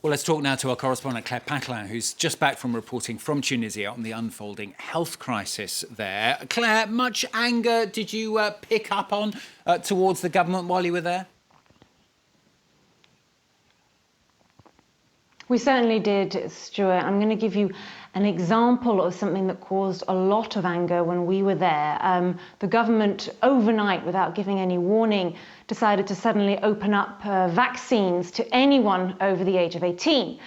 Well, let's talk now to our correspondent Claire Paccalin, who's just back from reporting from Tunisia on the unfolding health crisis there. Claire, much anger did you pick up on towards the government while you were there? We certainly did, Stuart. I'm going to give you an example of something that caused a lot of anger when we were there. The government, overnight, without giving any warning, decided to suddenly open up vaccines to anyone over the age of 18.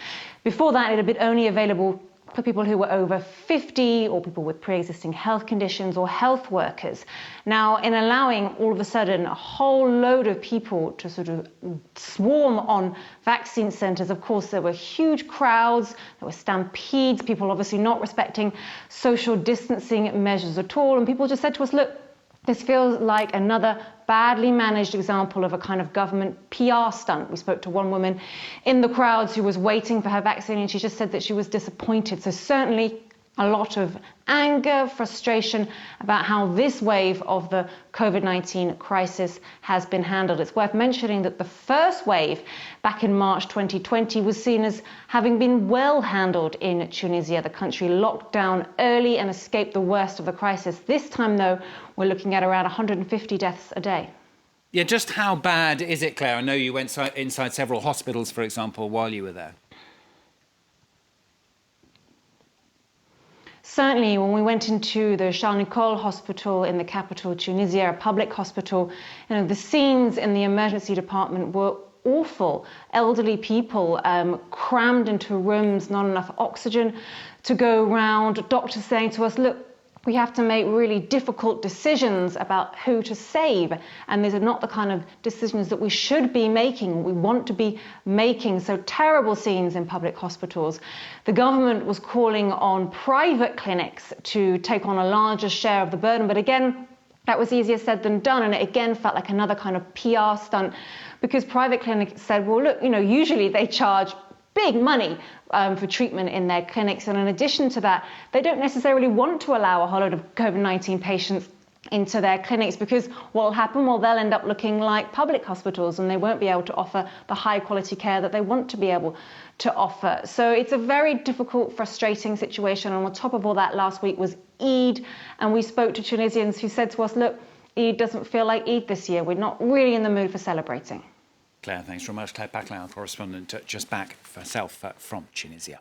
Before that, it had been only available for people who were over 50 or people with pre-existing health conditions or health workers. Now, in allowing all of a sudden a whole load of people to sort of swarm on vaccine centres, of course, there were huge crowds, there were stampedes, people obviously not respecting social distancing measures at all. And people just said to us, look, this feels like another badly managed example of a kind of government PR stunt. We spoke to one woman in the crowds who was waiting for her vaccine, and she just said that she was disappointed. So certainly a lot of anger, frustration about how this wave of the COVID-19 crisis has been handled. It's worth mentioning that the first wave back in March 2020 was seen as having been well handled in Tunisia. The country locked down early and escaped the worst of the crisis. This time, though, we're looking at around 150 deaths a day. Yeah, just how bad is it, Claire? I know you went inside several hospitals, for example, while you were there. Certainly, when we went into the Charles Nicolle hospital in the capital, Tunisia, a public hospital, the scenes in the emergency department were awful. Elderly people crammed into rooms, not enough oxygen to go around. Doctors saying to us, look, we have to make really difficult decisions about who to save. And these are not the kind of decisions that we should be making, we want to be making. So terrible scenes in public hospitals. The government was calling on private clinics to take on a larger share of the burden. But again, that was easier said than done. And it again felt like another kind of PR stunt, because private clinics said, well, look, usually they charge big money for treatment in their clinics. And in addition to that, they don't necessarily want to allow a whole lot of COVID-19 patients into their clinics, because what will happen? Well, they'll end up looking like public hospitals and they won't be able to offer the high quality care that they want to be able to offer. So it's a very difficult, frustrating situation. And on top of all that, last week was Eid, and we spoke to Tunisians who said to us, look, Eid doesn't feel like Eid this year. We're not really in the mood for celebrating. Claire, thanks very much. Claire Paccalin, correspondent, just back herself from Tunisia.